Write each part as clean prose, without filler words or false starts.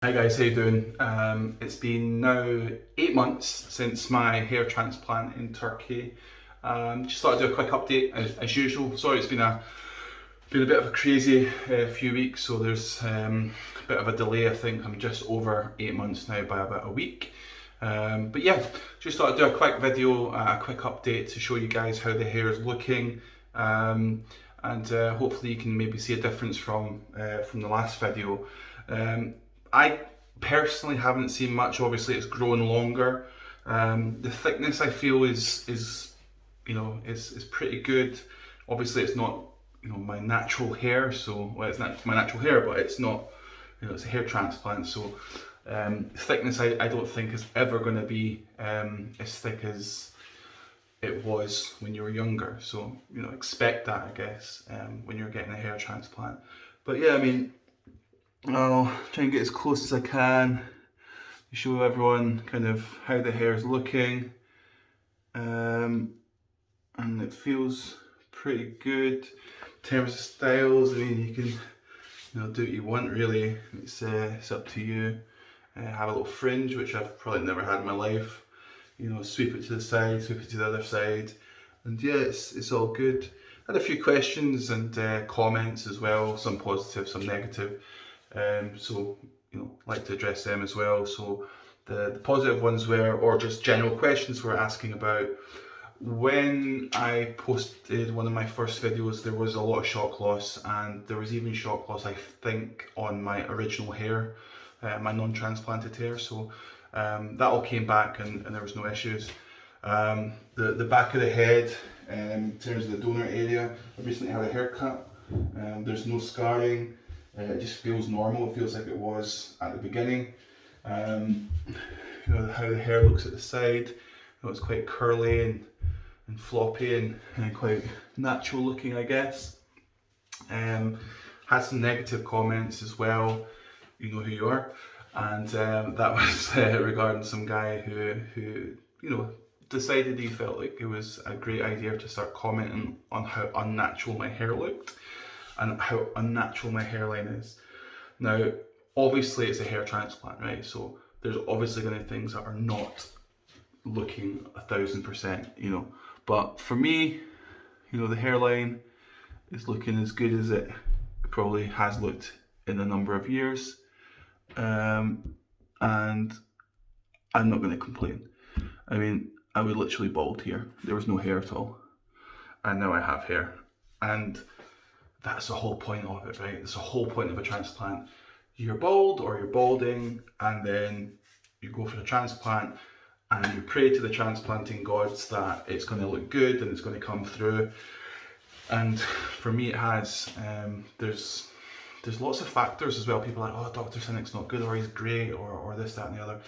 Hi guys, how you doing? It's been now 8 months since my hair transplant in Turkey. Just thought I'd do a quick update as usual. Sorry, it's been a bit of a crazy few weeks, so there's a bit of a delay. I think I'm just over 8 months now by about a week. But yeah, just thought I'd do a quick video, a quick update to show you guys how the hair is looking, and hopefully you can maybe see a difference from the last video. I personally haven't seen much. Obviously, it's grown longer. The thickness I feel is is pretty good. Obviously, it's not my natural hair, so well, it's not my natural hair, but it's not it's a hair transplant. So thickness I don't think is ever going to be as thick as it was when you were younger. So expect that, I guess, when you're getting a hair transplant. But yeah, I mean, I'll try and get as close as I can to show everyone kind of how the hair is looking, and it feels pretty good. In terms of styles, I mean, you can do what you want really. It's up to you. Have a little fringe, which I've probably never had in my life. Sweep it to the side, sweep it to the other side, and yeah, it's all good. I had a few questions and comments as well, some positive, some negative. So like to address them as well. So the positive ones were, or just general questions were asking about when I posted one of my first videos, there was a lot of shock loss, and there was even shock loss, I think, on my original hair, my non-transplanted hair. So that all came back, and there was no issues. The back of the head, in terms of the donor area, I recently had a haircut. There's no scarring. It just feels normal. It feels like it was at the beginning. How the hair looks at the side. It's quite curly and floppy and quite natural looking, I guess. Had some negative comments as well. You know who you are. And that was regarding some guy who decided he felt like it was a great idea to start commenting on how unnatural my hair looked and how unnatural my hairline is. Now, obviously it's a hair transplant, right? So there's obviously going to be things that are not looking 1000%, But for me, the hairline is looking as good as it probably has looked in a number of years. And I'm not going to complain. I mean, I was literally bald here. There was no hair at all. And now I have hair. And that's the whole point of it, right? It's the whole point of a transplant. You're bald or you're balding, and then you go for the transplant and you pray to the transplanting gods that it's going to look good and it's going to come through. And for me, it has. There's lots of factors as well. People are like, oh, Dr. Cinic's not good, or he's great, or this, that, and the other.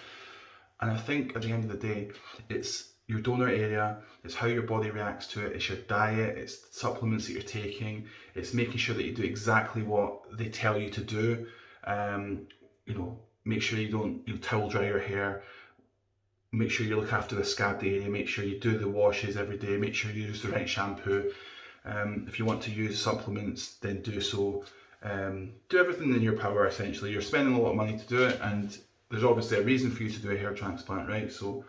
And I think at the end of the day, it's your donor area, it's how your body reacts to it, it's your diet, it's supplements that you're taking, it's making sure that you do exactly what they tell you to do. Make sure you don't towel dry your hair, make sure you look after the scabbed area, make sure you do the washes every day, make sure you use the right shampoo. If you want to use supplements, then do so. Do everything in your power, essentially. You're spending a lot of money to do it, and there's obviously a reason for you to do a hair transplant, right? So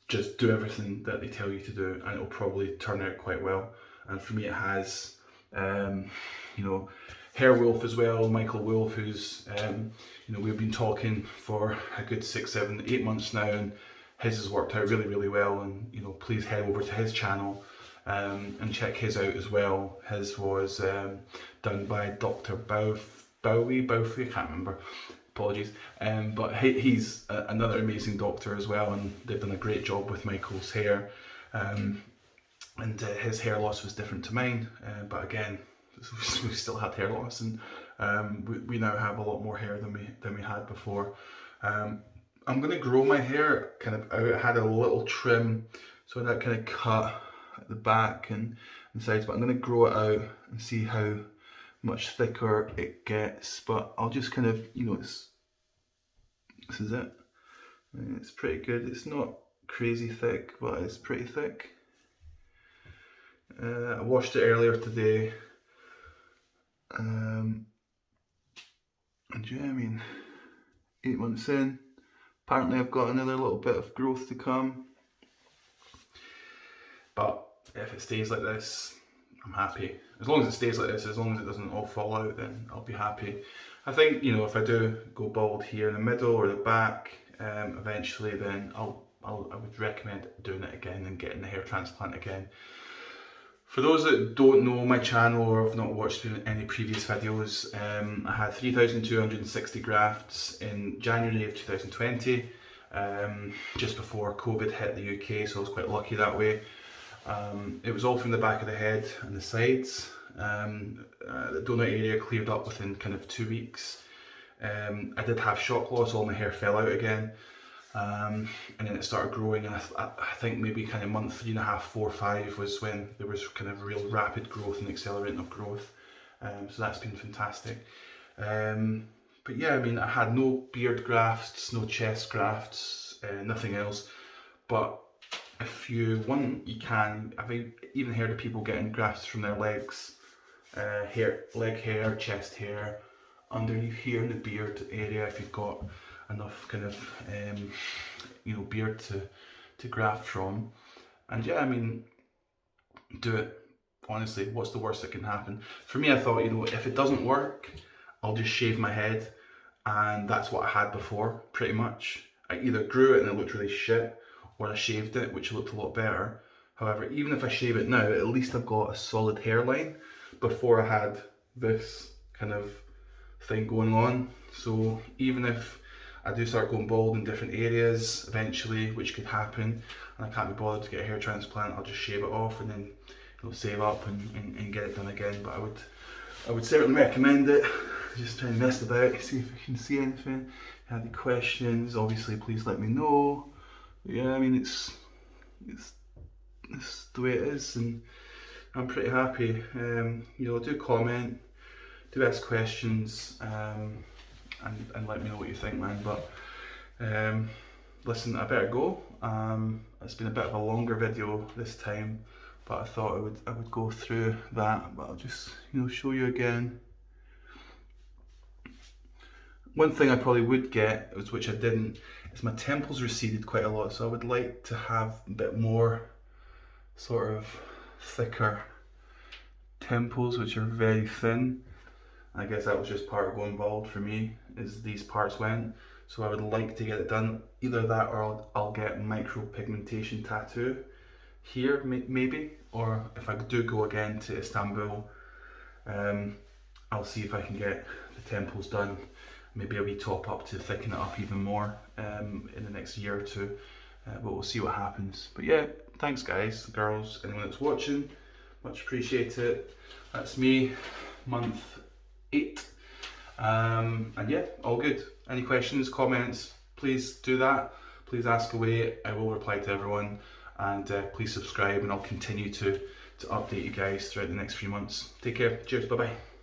just do everything that they tell you to do, and it'll probably turn out quite well. And for me, it has. Hair Wolf as well, Michael Wolf, who's we've been talking for a good 6, 7, 8 months now, and his has worked out really, really well. And please head over to his channel and check his out as well. His was done by Dr. Bowie, I can't remember. Apologies. But he's another amazing doctor as well, and they've done a great job with Michael's hair. And his hair loss was different to mine, but again, we still had hair loss, and we now have a lot more hair than we had before. I'm going to grow my hair kind of out. I had a little trim, so that kind of cut at the back and sides, but I'm going to grow it out and see how much thicker it gets. But I'll just kind of, this is it. It's pretty good. It's not crazy thick, but it's pretty thick. I washed it earlier today. And yeah, I mean, 8 months in. Apparently I've got another little bit of growth to come. But if it stays like this, I'm happy. As long as it stays like this, as long as it doesn't all fall out, then I'll be happy. I think, you know, if I do go bald here in the middle or the back, eventually, then I would recommend doing it again and getting the hair transplant again. For those that don't know my channel or have not watched any previous videos, I had 3,260 grafts in January of 2020, just before COVID hit the UK, so I was quite lucky that way. It was all from the back of the head and the sides. The donut area cleared up within kind of 2 weeks. I did have shock loss, all my hair fell out again. And then it started growing, and I think maybe kind of month 3.5, 4, 5 was when there was kind of real rapid growth and accelerating of growth. So that's been fantastic. But yeah, I mean, I had no beard grafts, no chest grafts, nothing else. But if you want, you can. I've even heard of people getting grafts from their legs, leg hair, chest hair, underneath here in the beard area, if you've got enough kind of you know, beard to graft from. And yeah, I mean, do it. Honestly, what's the worst that can happen? For me, I thought, you know, if it doesn't work, I'll just shave my head, and that's what I had before, pretty much. I either grew it and it looked really shit, or I shaved it, which looked a lot better. However, even if I shave it now, at least I've got a solid hairline. Before I had this kind of thing going on. So even if I do start going bald in different areas eventually, which could happen, and I can't be bothered to get a hair transplant, I'll just shave it off and then, you know, save up and get it done again. But I would certainly recommend it. Just try and mess about, see if I can see anything. If you have any questions, obviously please let me know. But yeah, I mean, it's the way it is, and I'm pretty happy. You know, do comment, do ask questions, and let me know what you think, man. But listen, I better go. It's been a bit of a longer video this time, but I thought I would go through that. But I'll just, you know, show you again. One thing I probably would get, which I didn't, is my temples receded quite a lot. So I would like to have a bit more sort of thicker temples, which are very thin. I guess that was just part of going bald for me, is these parts went. So I would like to get it done. Either that, or I'll get micro pigmentation tattoo here, maybe. Or if I do go again to Istanbul, I'll see if I can get the temples done. Maybe a wee top up to thicken it up even more in the next year or two. But we'll see what happens. But yeah, thanks guys, girls, anyone that's watching. Much appreciated. That's me, month 8. And yeah, all good. Any questions, comments, please do that. Please ask away. I will reply to everyone. And please subscribe, and I'll continue to update you guys throughout the next few months. Take care. Cheers. Bye bye.